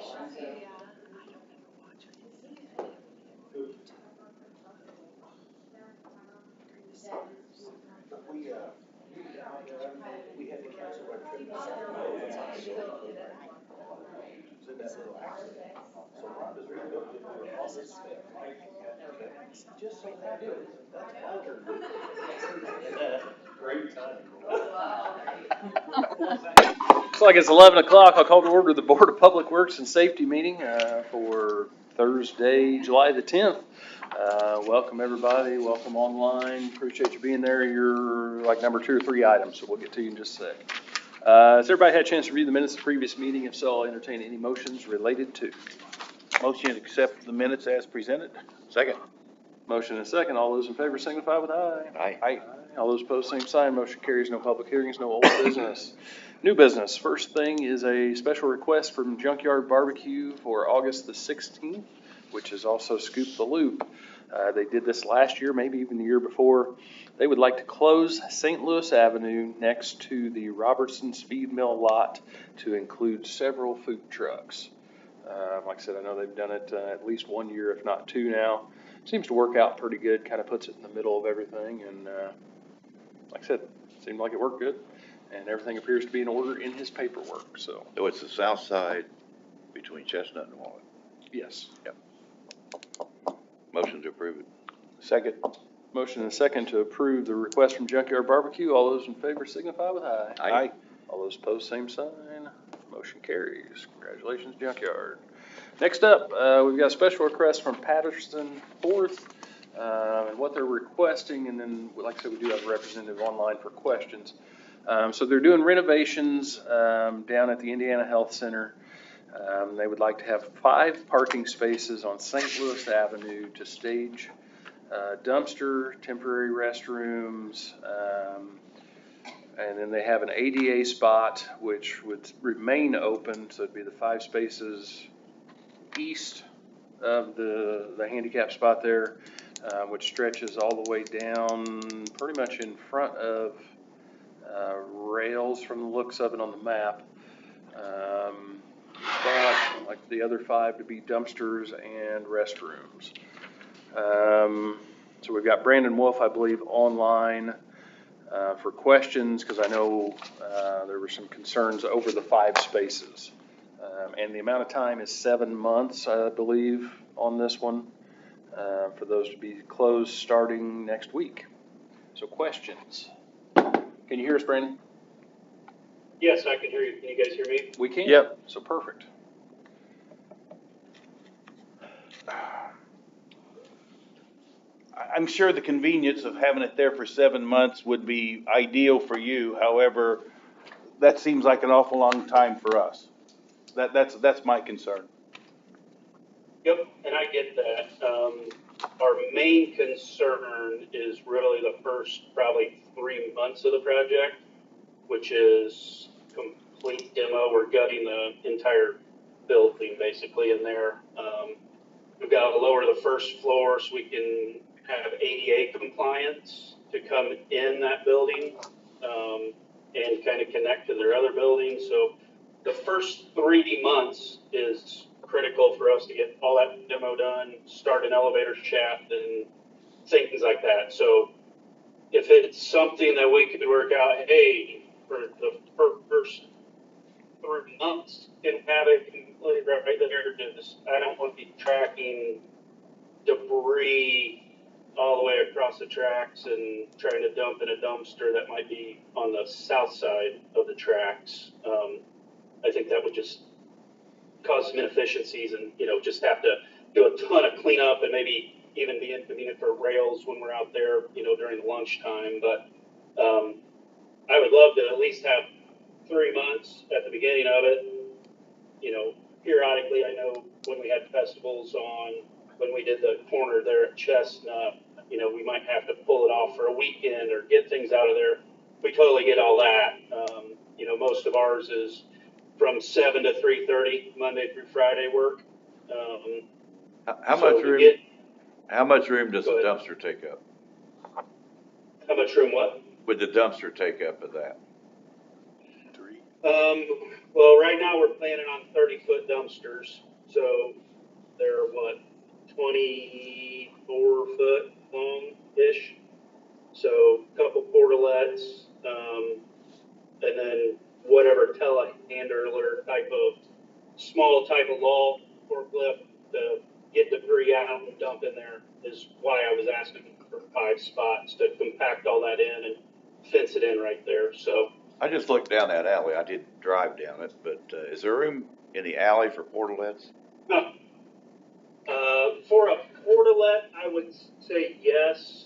We had to cancel our trip. In that little accident. So Rhonda's rebuilt it for all this stuff. Just so happened, that's my turn. Great time. Looks like it's 11 o'clock. I'll call to order the Board of Public Works and Safety meeting for Thursday, July the 10th. Welcome, everybody. Welcome online. Appreciate you being there. You're like number 2 or 3 items, so we'll get to you in just a sec. Has everybody had a chance to review the minutes of the previous meeting? If so, I'll entertain any motions related to. Motion to accept the minutes as presented. Second. Motion and a second. All those in favor signify with aye. Aye. All those opposed, same sign. Motion carries. No public hearings, no old business. New business. First thing is a special request from Junkyard Barbecue for August the 16th, which is also Scoop the Loop. They did this last year, maybe even the year before. They would like to close St. Louis Avenue next to the Robertson's Feed Mill lot to include several food trucks. Like I said, I know they've done it at least 1 year, if not 2 now. Seems to work out pretty good, kind of puts it in the middle of everything, and like I said, seemed like it worked good, and everything appears to be in order in his paperwork, so. So it's the south side between Chestnut and Walnut. Yes. Yep. Motion to approve it. Second. Motion and a second to approve the request from Junkyard Barbecue. All those in favor signify with aye. Aye. All those opposed, same sign. Motion carries. Congratulations, Junkyard. Next up, we've got a special request from Patterson Fourth, and what they're requesting, and then, like I said, we do have a representative online for questions. So they're doing renovations down at the Indiana Health Center. They would like to have 5 parking spaces on St. Louis Avenue to stage dumpster, temporary restrooms, and then they have an ADA spot which would remain open, so it'd be the 5 spaces east of the handicap spot there, which stretches all the way down pretty much in front of rails from the looks of it on the map. But like the other 5 to be dumpsters and restrooms. So we've got Brandon Wolf, I believe, online for questions, because I know there were some concerns over the 5 spaces. And the amount of time is 7 months, I believe, on this one, for those to be closed starting next week. So questions. Can you hear us, Brandon? Yes, I can hear you. Can you guys hear me? We can. Yep. So perfect. I'm sure the convenience of having it there for 7 months would be ideal for you. However, that seems like an awful long time for us. That's my concern. Yep, and I get that. Our main concern is really the first probably 3 months of the project, which is complete demo. We're gutting the entire building basically in there. We've got to lower the first floor so we can have ADA compliance to come in that building and kind of connect to their other buildings. So the first 3 months is critical for us to get all that demo done, start an elevator shaft and things like that. So if it's something that we could work out, hey, for the first 3 months, can have it completely right there. Just, I don't want to be tracking debris all the way across the tracks and trying to dump in a dumpster that might be on the south side of the tracks. I think that would just cause some inefficiencies and, just have to do a ton of cleanup and maybe even be inconvenient for rails when we're out there, during lunchtime. But I would love to at least have 3 months at the beginning of it. Periodically, I know when we had festivals on, when we did the corner there at Chestnut, we might have to pull it off for a weekend or get things out of there. We totally get all that. Most of ours is from 7 to 3:30, Monday through Friday work. How much room does the dumpster take up? How much room what? Would the dumpster take up of that? 3. Well, right now we're planning on 30-foot dumpsters, so they're what, 24-foot long-ish. So a couple portalets, and then whatever telehandler type of small type of lull forklift to get debris out and dump in there is why I was asking for 5 spots to compact all that in and fence it in right there. So I just looked down that alley, I didn't drive down it, but, is there room in the alley for portalets? for a portalet, I would say yes.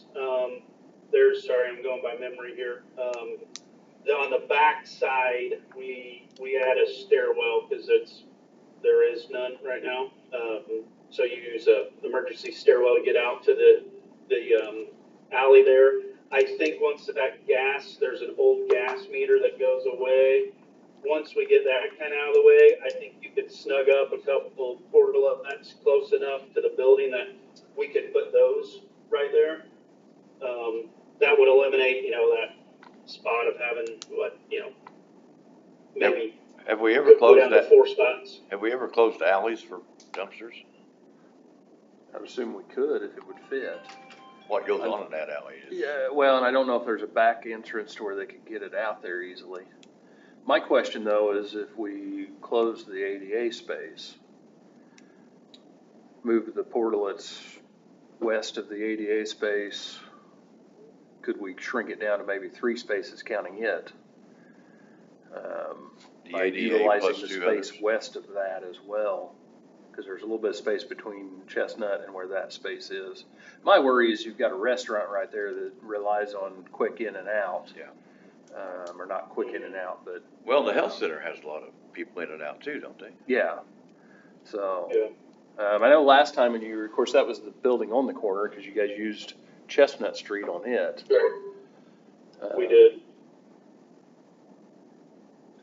Sorry, I'm going by memory here. On the back side, we add a stairwell because there is none right now. So you use a emergency stairwell to get out to the alley there. I think once there's an old gas meter that goes away. Once we get that kind of out of the way, I think you could snug up a couple portalets close enough to the building that we could put those right there. That would eliminate, that spot of having maybe Have we ever go closed down to that, 4 spots. have we ever closed alleys for dumpsters? I would assume we could if it would fit. What goes on in that alley is. Yeah, well, and I don't know if there's a back entrance to where they could get it out there easily. My question though is if we close the ADA space, move the portalets west of the ADA space, could we shrink it down to maybe 3 spaces counting it? The By ADA utilizing plus the 2 space others. west of that as well, because there's a little bit of space between Chestnut and where that space is. My worry is you've got a restaurant right there that relies on quick in and out. Yeah. Or not quick in and out, but Well, the health center has a lot of people in and out too, don't they? yeah. So, Yeah. I know last time when of course, that was the building on the corner because you guys used Chestnut Street on it. We did.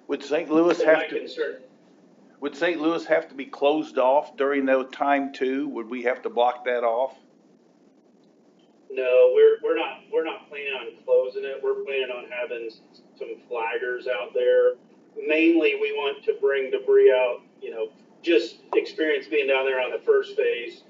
Would St. Louis My have to, concern, would St. Louis have to be closed off during that time too? Would we have to block that off? no, we're not planning on closing it. We're planning on having some flaggers out there. Mainly, we want to bring debris out, just experience being down there on the first phase.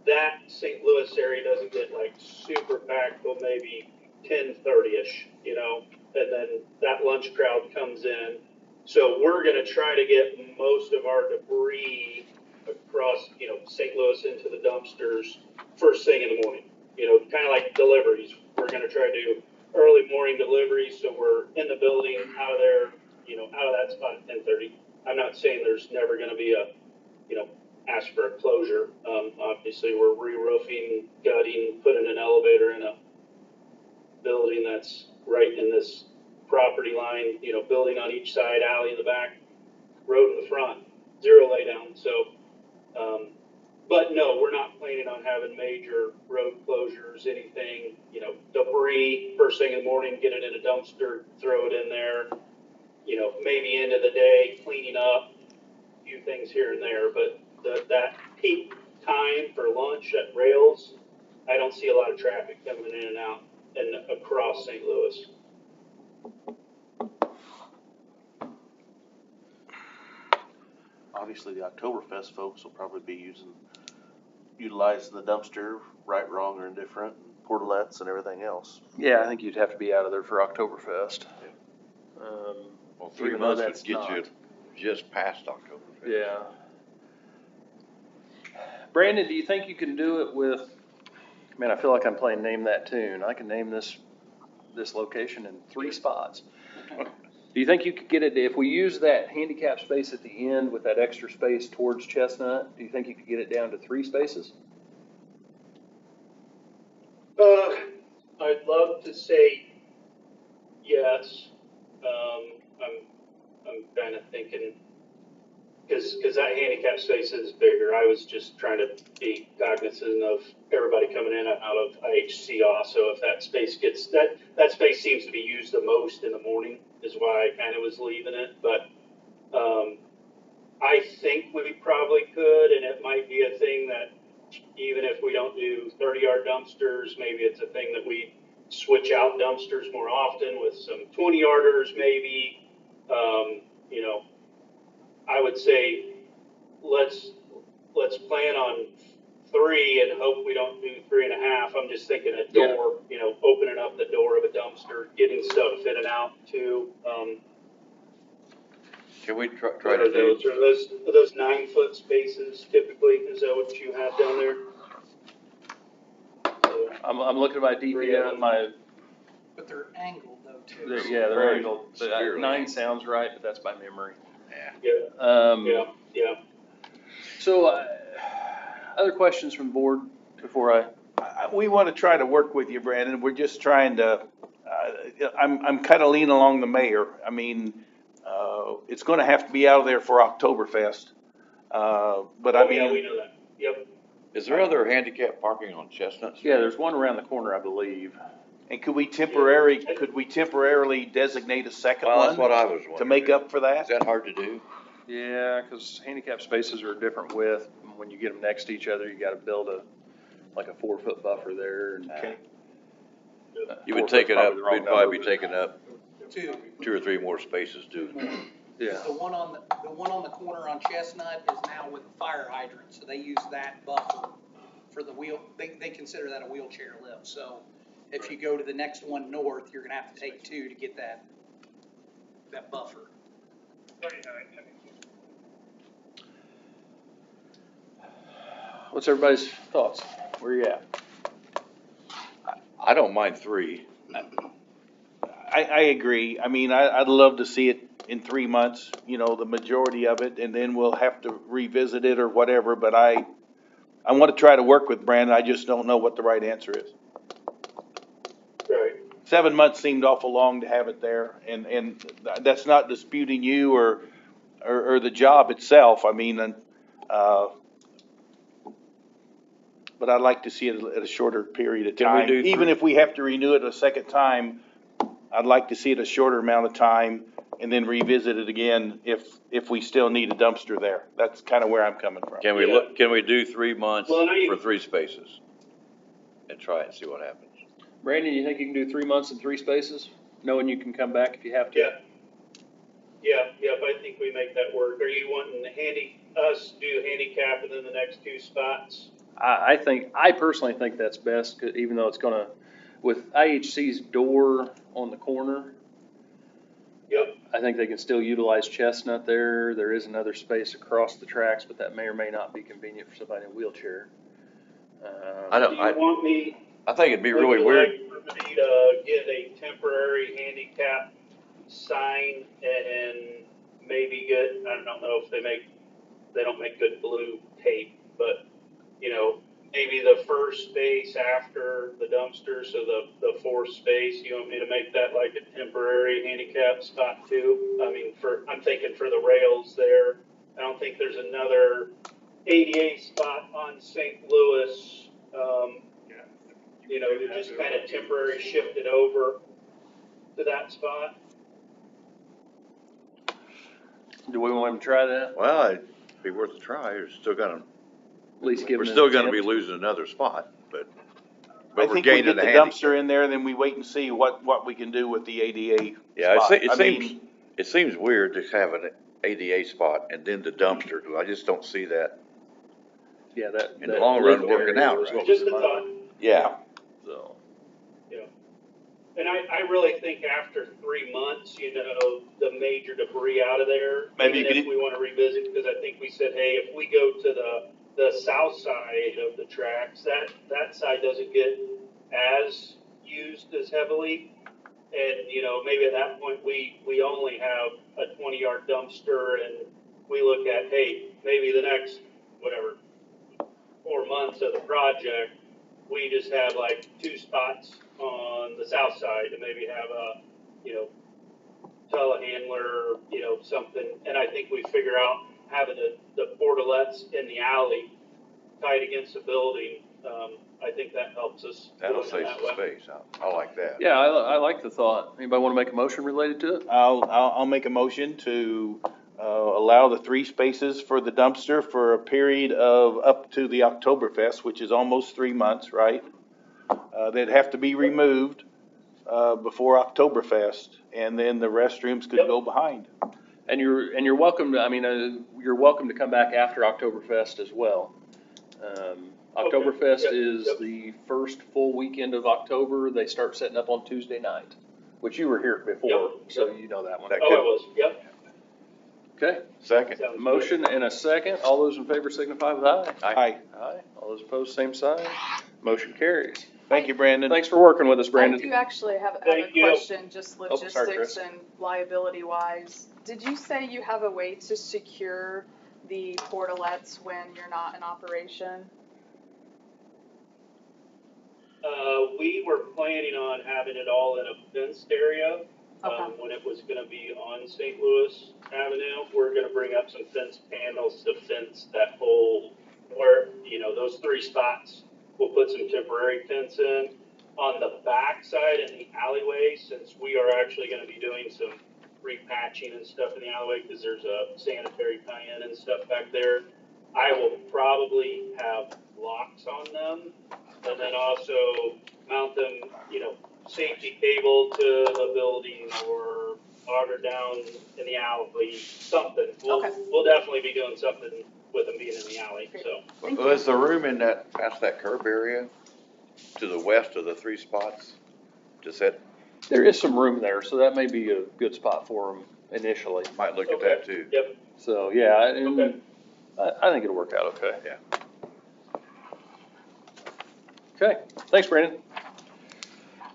That St. Louis area doesn't get like super packed till maybe 10:30ish, and then that lunch crowd comes in. So we're gonna try to get most of our debris across, St. Louis into the dumpsters first thing in the morning. Kind of like deliveries. We're gonna try to do early morning deliveries, so we're in the building, out of there, out of that spot at 10:30. I'm not saying there's never gonna be ask for a closure. Obviously, we're re-roofing, gutting, putting an elevator in a building that's right in this property line, building on each side, alley in the back, road in the front, 0 laydown. So, but no, we're not planning on having major road closures, anything, debris, first thing in the morning, get it in a dumpster, throw it in there, maybe end of the day, cleaning up, a few things here and there, but that peak time for lunch at Rails, I don't see a lot of traffic coming in and out and across St. Louis. Obviously, the Oktoberfest folks will probably be utilizing the dumpster, right, wrong, or indifferent, and portalets and everything else. Yeah, I think you'd have to be out of there for Oktoberfest. Well, 3 Even though months would that's get you not. just past October. Yeah. Brandon, do you think you can do it with, man, I feel like I'm playing Name That Tune. I can name this location in 3 spots. Do you think you could get it, if we use that handicap space at the end with that extra space towards Chestnut, do you think you could get it down to 3 spaces? I'd love to say yes. I'm kind of thinking, because that handicap space is bigger. I was just trying to be cognizant of everybody coming in and out of IHC also. If that space that space seems to be used the most in the morning is why I kind of was leaving it. But I think we probably could, and it might be a thing that even if we don't do 30-yard dumpsters, maybe it's a thing that we switch out dumpsters more often with some 20-yarders maybe, I would say, let's plan on 3 and hope we don't do 3.5. I'm just thinking a Yeah. door, you know, opening up the door of a dumpster, getting stuff in and out too. Can we try What to are do, those? Are those 9-foot spaces typically? Is that what you have down there? I'm looking at my DPI, my, But they're angled though too. yeah, they're Very angled. severely 9 angled. sounds right, but that's by memory. Yeah, yeah. So, other questions from the board before I, We want to try to work with you, Brandon. We're just trying to, I'm kind of leaning along the mayor. I mean, it's going to have to be out of there for Oktoberfest. But I Oh, yeah, we mean, know that. Yep. is there other handicap parking on Chestnut Street? yeah, there's one around the corner, I believe. and could we temporarily designate a second Well, that's what one I was wondering. to make up for Is that? that hard to do? Yeah, cause handicap spaces are a different width. When you get them next to each other, you gotta build like a 4-foot buffer there and. Okay. You would 4 take foot's it up, probably the wrong we'd probably be number. taking up 2 or 3 more spaces doing that. Yeah, The one on the corner on Chestnut is now with a fire hydrant, so they use that buffer for the wheel, they consider that a wheelchair lift. So if you go to the next one north, you're gonna have to take 2 to get that buffer. what's everybody's thoughts? Where you at? I don't mind 3. I agree. I mean, I'd love to see it in 3 months, you know, the majority of it, and then we'll have to revisit it or whatever, but I want to try to work with Brandon. I just don't know what the right answer is. Right. 7 months seemed awful long to have it there, and that's not disputing you or the job itself. I mean, but I'd like to see it at a shorter period of Can we time. do Even three- if we have to renew it a second time, I'd like to see it a shorter amount of time and then revisit it again if we still need a dumpster there. That's kind of where I'm coming from. Can we Yeah. look, can we do 3 months Well, and for 3 spaces? And try it and see what happens. Brandon, you think you can do 3 months in 3 spaces, knowing you can come back if you have to? Yep, I think we make that work. Are you wanting us to do handicap and then the next 2 spots? I personally think that's best, 'cause even though it's gonna, with IHC's door on the corner, Yep. I think they can still utilize Chestnut there. There is another space across the tracks, but that may or may not be convenient for somebody in a wheelchair. I Do don't, you want me, I think it'd be would really you weird. like for me to get a temporary handicap sign and maybe get, I don't know if they don't make good blue tape, but, you know, maybe the first space after the dumpster, so the 4th space, you want me to make that like a temporary handicap spot too? I mean, I'm thinking for the rails there. I don't think there's another ADA spot on St. Louis, you know, to just kind of temporary shift it over to that spot. Do we want him to try that? Well, it'd be worth a try. We're still gonna, At least give we're them an still gonna be attempt? losing another spot, but I we're think we gaining get the the handicap. dumpster in there, then we wait and see what we can do with the ADA Yeah, spot. I mean, it seems weird to have an ADA spot and then the dumpster, 'cause I just don't see that. Yeah, that. In the that long run, lift working area out, was right? what Just was a in thought. mind, Yeah. so. And I really think after 3 months, you know, the major debris out of there, Maybe even you if could- we wanna revisit, because I think we said, hey, if we go to the south side of the tracks, that side doesn't get as used as heavily. And, you know, maybe at that point, we only have a 20-yard dumpster and we look at, hey, maybe the next, whatever, 4 months of the project, we just have like 2 spots on the south side to maybe have a, you know, telehandler, you know, something. And I think we figure out having the portalets in the alley tied against the building. I think that helps us. That'll doing it save that some way. space. I like that. Yeah, I like the thought. Anybody wanna make a motion related to it? I'll make a motion to, allow the 3 spaces for the dumpster for a period of up to the Oktoberfest, which is almost 3 months, right? They'd have to be removed, before Oktoberfest, and then the restrooms could Yep. go behind. And you're welcome to, I mean, you're welcome to come back after Oktoberfest as well. Oktoberfest Yep, is yep. the first full weekend of October. They start setting up on Tuesday night, which you were here before, Yep, so yep. you know that one. That Oh, could- I was, yep. Okay, Second. Sounds good. motion and a second. All those in favor signify with aye. Aye. Aye. All those opposed, same sign. Motion carries. Thank you, Brandon. Thanks for working with us, I Brandon. do actually have a Thank you. question, just Oh, sorry, Chris. logistics and liability wise. Did you say you have a way to secure the portalets when you're not in operation? We were planning on having it all in a fenced area, Okay. when it was gonna be on St. Louis Avenue. We're gonna bring up some fence panels to fence that whole, where, you know, those 3 spots. We'll put some temporary fence in. On the back side in the alleyway, since we are actually gonna be doing some repatching and stuff in the alleyway, cause there's a sanitary tie-in and stuff back there, I will probably have locks on them. And then also mount them, you know, safety cable to the building or auger down in the alley, something. Okay. We'll definitely be doing something with them being in the alley, so. Thank Was the room in that, past that curb area, to the west of the 3 spots? Just that, There is some room there, so that may be a good spot for them initially. might look at that too. Yep, So, yeah, and Okay. I think it'll work out okay. Yeah. Okay, thanks, Brandon.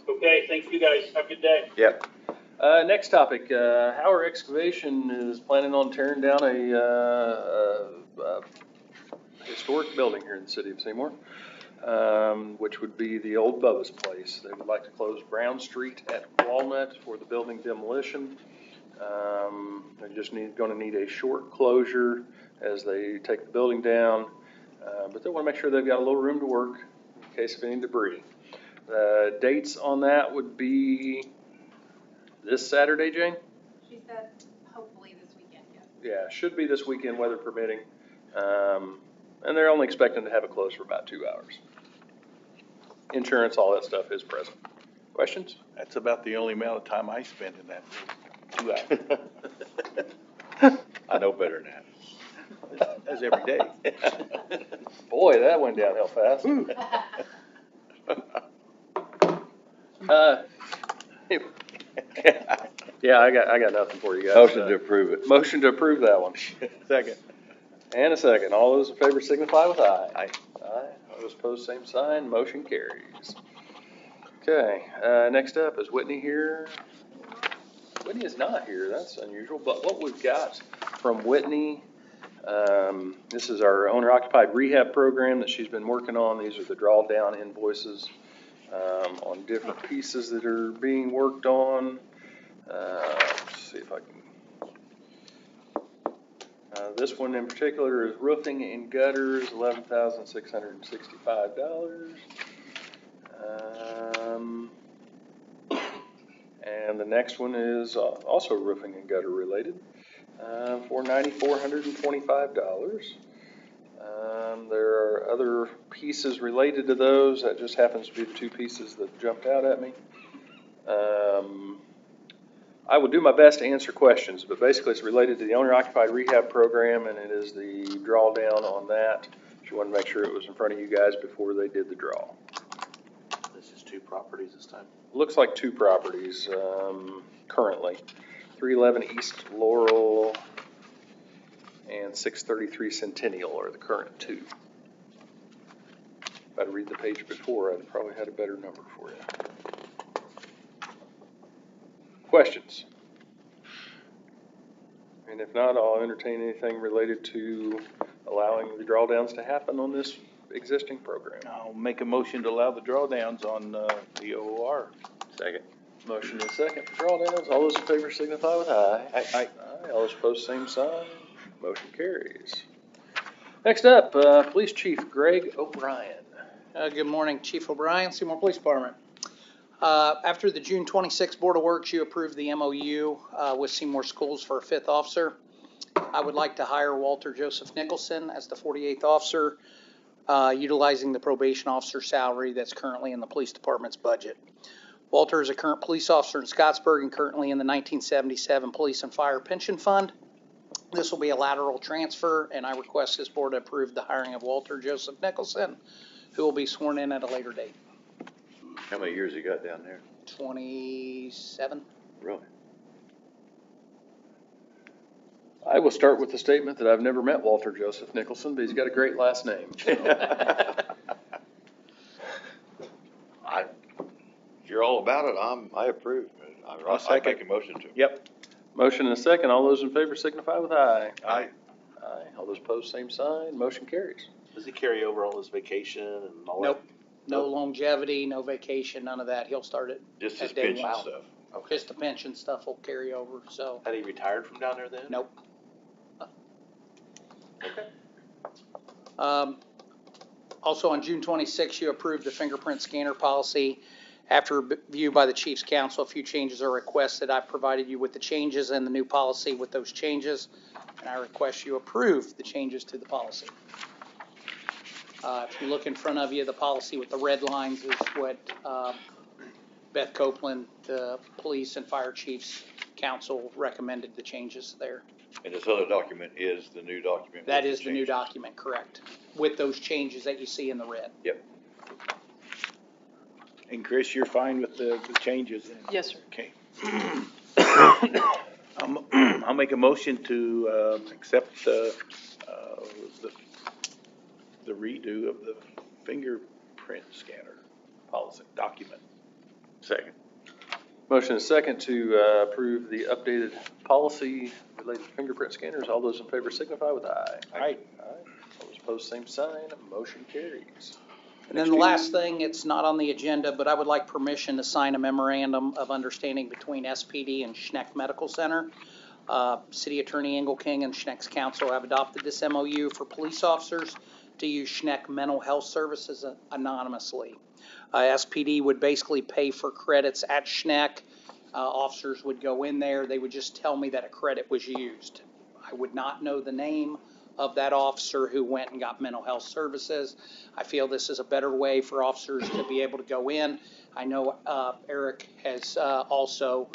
okay, thank you guys, have a good day. Yep. Next topic, Howard Excavation is planning on tearing down a historic building here in the city of Seymour, which would be the old Bubba's place. They would like to close Brown Street at Walnut for the building demolition. They're just gonna need a short closure as they take the building down, but they wanna make sure they've got a little room to work in case of any debris. Dates on that would be this Saturday, Jane? She said hopefully this weekend, yes. Yeah, should be this weekend, weather permitting. And they're only expecting to have it closed for about 2 hours. Insurance, all that stuff is present. Questions? That's about the only amount of time I spend in that room, 2 hours. I know better than that. That's every day. Boy, that went downhill fast. Yeah, I got nothing for you guys. Motion to approve it. Motion to approve that one. Second. And a second. All those in favor signify with aye. Aye. Aye. All those opposed, same sign. Motion carries. Okay, next up, is Whitney here? Whitney is not here. That's unusual. But what we've got from Whitney, this is our owner-occupied rehab program that she's been working on. These are the drawdown invoices on different pieces that are being worked on. Let's see if I can. This one in particular is roofing and gutters, $11,665. And the next one is also roofing and gutter related, for $9,425. There are other pieces related to those. That just happens to be the 2 pieces that jumped out at me. I will do my best to answer questions, but basically it's related to the owner-occupied rehab program, and it is the drawdown on that. She wanted to make sure it was in front of you guys before they did the draw. This is 2 properties this time. Looks like 2 properties, currently. 311 East Laurel and 633 Centennial are the current 2. If I'd read the page before, I'd probably had a better number for you. Questions? And if not, I'll entertain anything related to allowing the drawdowns to happen on this existing program. I'll make a motion to allow the drawdowns on the OOR. Second. Motion and second for drawdowns. All those in favor signify with aye. Aye. Aye. All those opposed, same sign. Motion carries. Next up, Police Chief Greg O'Brien. Good morning, Chief O'Brien, Seymour Police Department. After the June 26th Board of Works, you approved the MOU with Seymour Schools for a 5th officer. I would like to hire Walter Joseph Nicholson as the 48th officer, utilizing the probation officer salary that's currently in the police department's budget. Walter is a current police officer in Scottsburg and currently in the 1977 Police and Fire Pension Fund. This will be a lateral transfer, and I request this board approve the hiring of Walter Joseph Nicholson, who will be sworn in at a later date. How many years you got down there? 27. Really? I will start with the statement that I've never met Walter Joseph Nicholson, but he's got a great last name. If you're all about it, I approve. I make a motion to. Yep. Motion and a second. All those in favor signify with aye. Aye. Aye. All those opposed, same sign. Motion carries. Does he carry over all his vacation and all that? Nope. No longevity, no vacation, none of that. He'll start it. Just his at day pension one. stuff. Okay. Just the pension stuff will carry over, so, Had he retired from down there then? nope. Okay. Also on June 26th, you approved the fingerprint scanner policy. After review by the Chiefs Council, a few changes are requested. I provided you with the changes and the new policy with those changes, and I request you approve the changes to the policy. If you look in front of you, the policy with the red lines is what Beth Copeland, the Police and Fire Chiefs Council recommended the changes there. And this other document is the new document. That with is the new changes. document, correct, with those changes that you see in the red. Yep. And Chris, you're fine with the changes? Yes, sir. Okay. I'll make a motion to accept the redo of the fingerprint scanner policy document. Second. Motion and a second to approve the updated policy related to fingerprint scanners. All those in favor signify with aye. Aye. Aye. All those opposed, same sign. Motion carries. And then the last thing, it's not on the agenda, but I would like permission to sign a memorandum of understanding between SPD and Schneck Medical Center. City Attorney Engel King and Schneck's council have adopted this MOU for police officers to use Schneck Mental Health Services anonymously. SPD would basically pay for credits at Schneck. Officers would go in there, they would just tell me that a credit was used. I would not know the name of that officer who went and got mental health services. I feel this is a better way for officers to be able to go in. I know Eric has also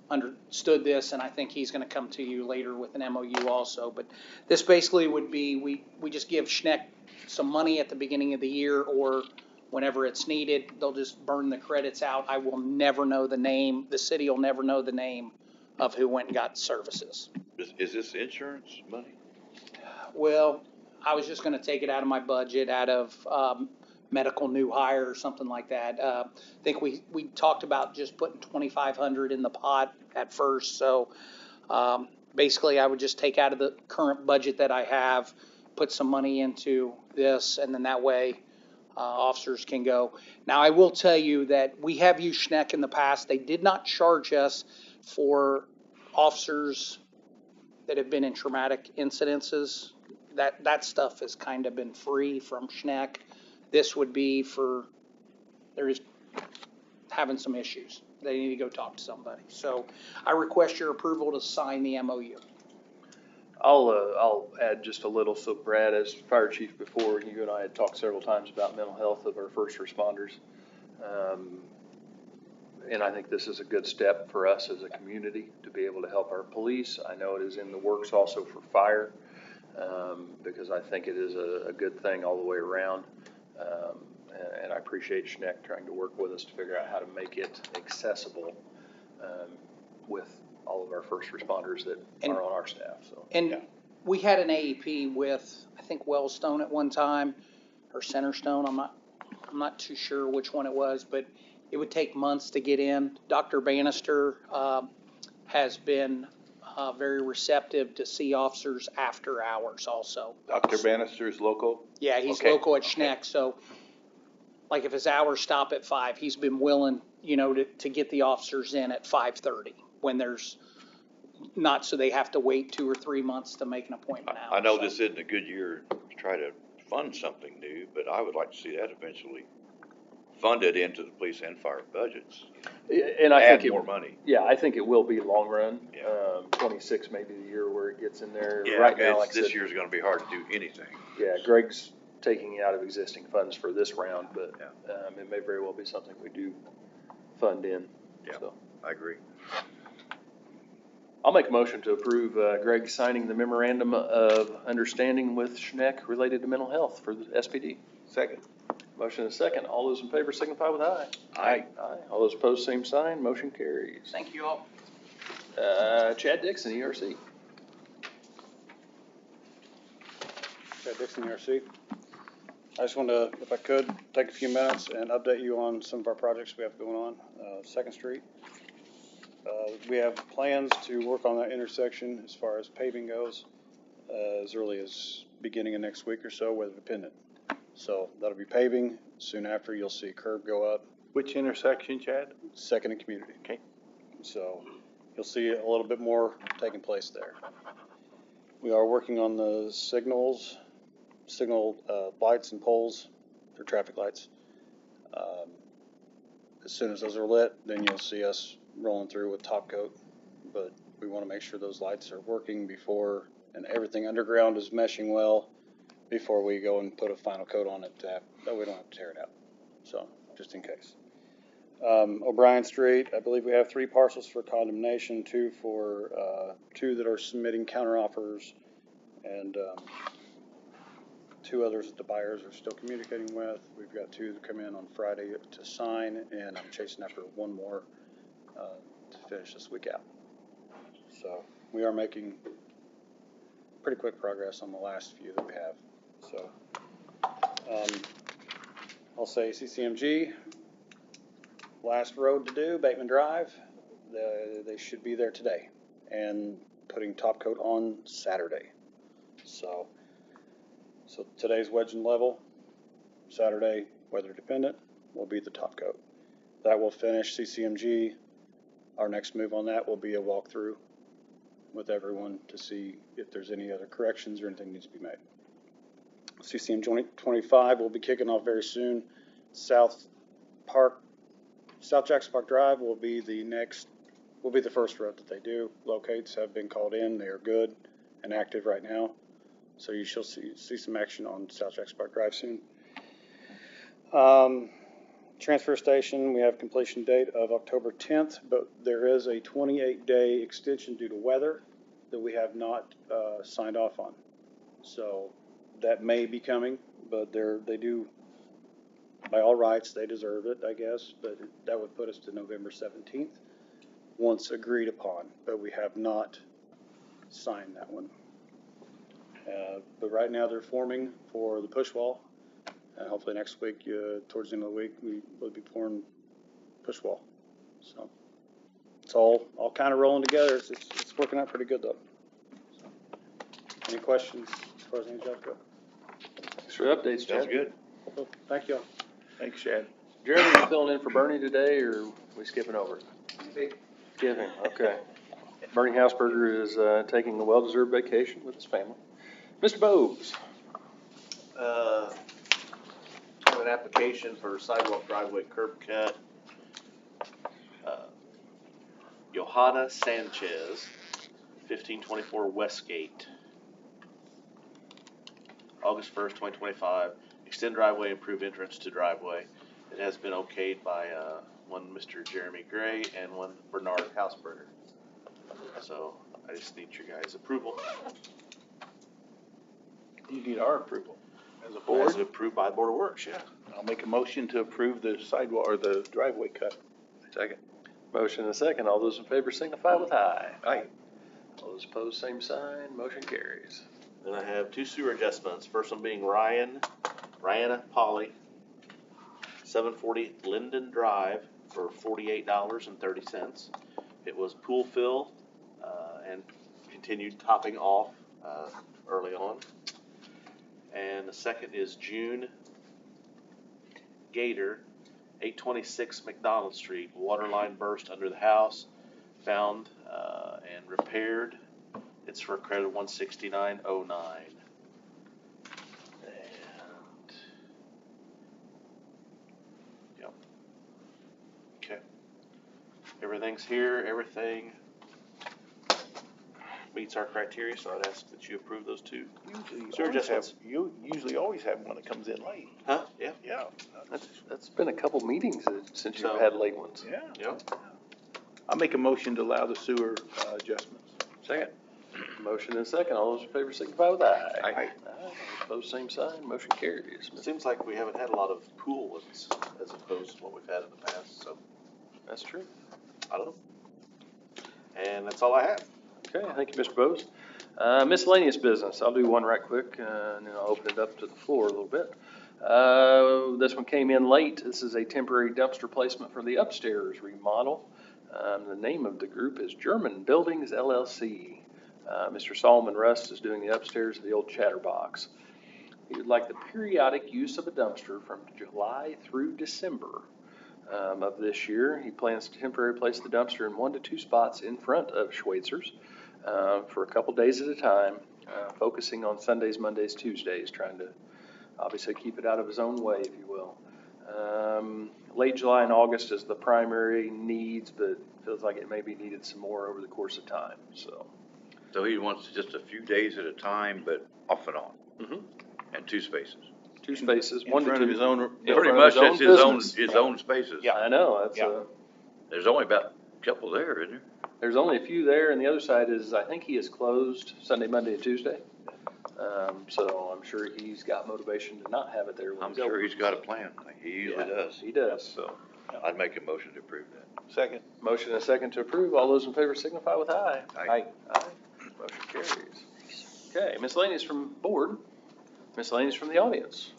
understood this, and I think he's going to come to you later with an MOU also. But this basically would be, we just give Schneck some money at the beginning of the year, or whenever it's needed, they'll just burn the credits out. I will never know the name, the city will never know the name of who went and got services. Is this insurance money? Well, I was just gonna take it out of my budget, out of medical new hire or something like that. I think we talked about just putting 2,500 in the pot at first, so basically I would just take out of the current budget that I have, put some money into this, and then that way officers can go. Now, I will tell you that we have used Schneck in the past. They did not charge us for officers that have been in traumatic incidences. That stuff has kind of been free from Schneck. This would be for, they're just having some issues. They need to go talk to somebody. So I request your approval to sign the MOU. I'll add just a little. So Brad, as fire chief before, you and I had talked several times about mental health of our first responders. And I think this is a good step for us as a community to be able to help our police. I know it is in the works also for fire, because I think it is a good thing all the way around. And I appreciate Schneck trying to work with us to figure out how to make it accessible with all of our first responders that are on our staff. So. And we had an AEP with, I think, Wellstone at one time, or Centerstone. I'm not too sure which one it was, but it would take months to get in. Dr. Bannister has been very receptive to see officers after hours also. Dr. Bannister's local? Yeah, he's Okay. local at Schneck, so like if his hours stop at 5, he's been willing, to get the officers in at 5:30 when there's not, so they have to wait 2 or 3 months to make an appointment out. I know So- this isn't a good year to try to fund something new, but I would like to see that eventually funded into the police and fire budgets. And I Add think more money. Yeah, I think it will be long run. Yeah. 26 may be the year where it gets in there. Yeah, Right now, like I this said, year's gonna be hard to do anything. yeah, Greg's taking out of existing funds for this round, but Yeah. it may very well be something we do fund in. Yeah. So. I agree. I'll make a motion to approve Greg signing the memorandum of understanding with Schneck related to mental health for the SPD. Second. Motion and a second. All those in favor signify with aye. Aye. Aye. All those opposed, same sign. Motion carries. Thank you all. Chad Dixon, ERC. Chad Dixon, ERC. I just wanted to, if I could, take a few minutes and update you on some of our projects we have going on. Second Street. We have plans to work on that intersection as far as paving goes, as early as beginning of next week or so, weather dependent. So that'll be paving. Soon after, you'll see curb go up. Which intersection, Chad? Second and Community. Okay. So you'll see a little bit more taking place there. We are working on the signal lights and poles, or traffic lights. As soon as those are lit, then you'll see us rolling through with top coat. But we want to make sure those lights are working before, and everything underground is meshing well before we go and put a final coat on it, that we don't have to tear it out. So, just in case. O'Brien Street, I believe we have 3 parcels for condemnation, 2 that are submitting counteroffers, and 2 others that the buyers are still communicating with. We've got 2 that come in on Friday to sign, and I'm chasing after 1 more to finish this week out. So we are making pretty quick progress on the last few that we have. So I'll say CCMG, last road to do, Bateman Drive. They should be there today and putting top coat on Saturday. So today's wedge and level, Saturday, weather dependent, will be the top coat. That will finish CCMG. Our next move on that will be a walkthrough with everyone to see if there's any other corrections or anything needs to be made. CCM 25 will be kicking off very soon. South Jackson Park Drive will be the first road that they do. Locates have been called in. They are good and active right now. So you shall see some action on South Jackson Park Drive soon. Transfer station, we have completion date of October 10th, but there is a 28-day extension due to weather that we have not signed off on. So that may be coming, but they do, by all rights, they deserve it, I guess, but that would put us to November 17th once agreed upon, but we have not signed that one. But right now they're forming for the push wall, and hopefully next week, towards the end of the week, we will be pouring push wall. So it's all kind of rolling together. It's working out pretty good though. So, any questions as far as any jobs go? Thanks for the updates, Chad. Sounds good. Well, thank you all. Thanks, Chad. Jeremy, you filling in for Bernie today, or are we skipping over? Skipping, okay. Bernie Hausberger is taking a well-deserved vacation with his family. Mr. Bowes. Have an application for sidewalk driveway curb cut. Johanna Sanchez, 1524 Westgate. August 1st, 2025. Extend driveway, improve entrance to driveway. It has been okayed by one Mr. Jeremy Gray and one Bernard Hausberger. So I just need your guys' approval. You need our approval as a board. As approved by the Board of Works, yeah. I'll make a motion to approve the sidewalk or the driveway cut. Second. Motion and a second. All those in favor signify with aye. Aye. All those opposed, same sign. Motion carries. Then I have 2 sewer adjustments. First one being Rihanna Polly, 740 Linden Drive for $48.30. It was pool fill and continued topping off early on. And the second is June Gator, 826 McDonald Street. Water line burst under the house, found and repaired. It's for a credit of $169.09. And yep. Okay. Everything's here. Everything meets our criteria, so I'd ask that you approve those 2. You usually always have one that comes in late. Huh? Yeah. Yeah. That's been a couple meetings since you've So- had late ones. Yeah. Yep. I'll make a motion to allow the sewer adjustments. Second. Motion and second. All those in favor signify with aye. Aye. Aye. Opposed, same sign. Motion carries. It seems like we haven't had a lot of pool ones as opposed to what we've had in the past, so, That's true. I don't know. And that's all I have. Okay, thank you, Mr. Bose. Miscellaneous business, I'll do one right quick, and then I'll open it up to the floor a little bit. This one came in late. This is a temporary dumpster placement for the upstairs remodel. The name of the group is German Buildings LLC. Mr. Solomon Rust is doing the upstairs of the old Chatterbox. He would like the periodic use of a dumpster from July through December of this year. He plans to temporarily place the dumpster in 1 to 2 spots in front of Schweitzer's for a couple days at a time, focusing on Sundays, Mondays, Tuesdays, trying to obviously keep it out of his own way, if you will. Late July and August is the primary needs, but feels like it may be needed some more over the course of time, so. So he wants just a few days at a time, but off and on, Mhm. and 2 spaces. 2 spaces, In 1 to front 2. of his own. In Pretty front of much his own that's his own, business. his own spaces. Yeah. I know, that's, Yeah. There's only about a couple there, isn't there? there's only a few there, and the other side is, I think he is closed Sunday, Monday, and Tuesday. So I'm sure he's got motivation to not have it there when I'm he's sure open. he's got a plan. He usually Yeah, does. He does, so. I'd make a motion to approve that. Second. Motion and a second to approve. All those in favor signify with aye. Aye. Aye. Motion carries. Okay, miscellaneous from board, miscellaneous from the audience.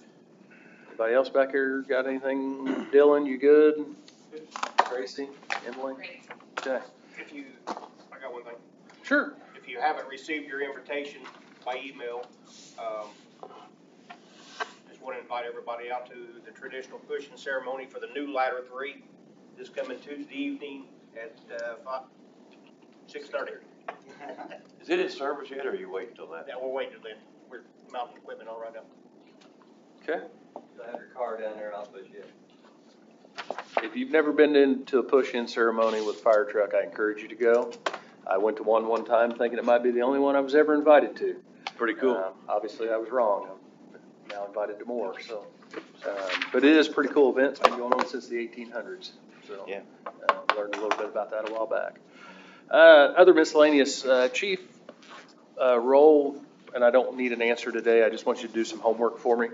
Anybody else back here got anything? Dylan, you good? Tracy, Emily? Great. Okay, If you, I got one thing. sure. If you haven't received your invitation by email, just want to invite everybody out to the traditional pushing ceremony for the new ladder 3 this coming Tuesday evening at 6:30. Is it in service yet, or are you waiting till that? Yeah, we're waiting till then. We're mounting equipment all right now. Okay. You'll have your car down there, I'll push you. If you've never been into a push-in ceremony with a fire truck, I encourage you to go. I went to one time thinking it might be the only one I was ever invited to. Pretty cool. Obviously, I was wrong. I'm now invited to more, so. But it is a pretty cool event. It's been going on since the 1800s, so. Yeah. Learned a little bit about that a while back. Other miscellaneous, chief, role, and I don't need an answer today. I just want you to do some homework for me.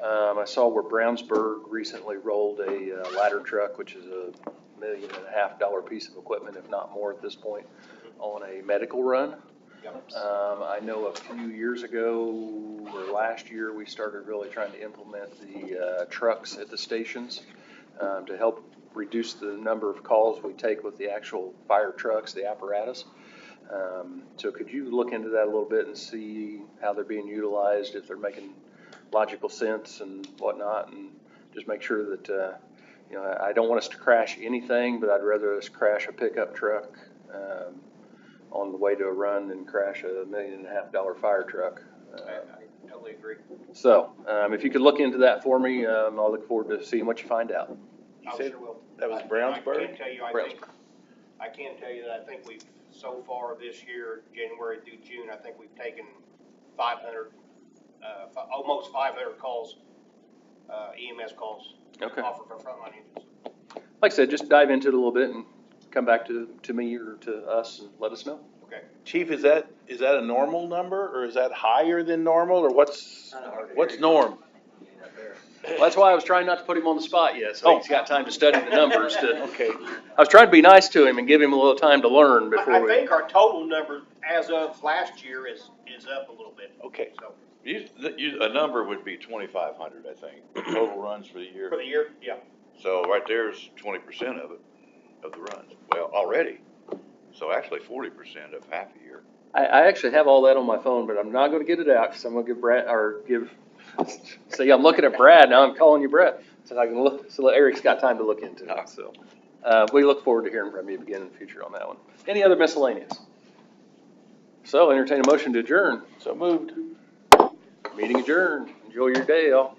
I saw where Brownsburg recently rolled a ladder truck, which is $1.5 million piece of equipment, if not more at this point, on a medical run. I know a few years ago or last year, we started really trying to implement the trucks at the stations to help reduce the number of calls we take with the actual fire trucks, the apparatus. So could you look into that a little bit and see how they're being utilized, if they're making logical sense and whatnot, and just make sure that, you know, I don't want us to crash anything, but I'd rather us crash a pickup truck on the way to a run than crash a $1.5 million fire truck. I totally agree. So, if you could look into that for me, I'll look forward to seeing what you find out. I said sure will. that was I Brownsburg? can tell you, I can tell you that I think we've, so far this year, January through June, I think we've taken 500, almost 500 calls, EMS calls. Okay. Offered from frontline agents. Like I said, just dive into it a little bit and come back to me or to us and let us know. Okay. Chief, is that a normal number, or is that higher than normal, or what's Kinda norm? up there. Well, that's why I was trying not to put him on the spot yet, so he's got time to study the numbers to. Okay. I was trying to be nice to him and give him a little time to learn before I we. think our total number as of last year is up a little bit. Okay. So, A number would be 2,500, I think, total runs for the year. for the year, yeah. So right there's 20% of it, of the runs. Well, already. So actually 40% of half a year. I actually have all that on my phone, but I'm not gonna get it out, cause I'm gonna give Brad, or give, see, I'm looking at Brad, now I'm calling you Brad. So I can look, so Eric's got time to look into it, so. We look forward to hearing from you again in the future on that one. Any other miscellaneous? So entertain a motion to adjourn. So moved. Meeting adjourned. Enjoy your day, y'all.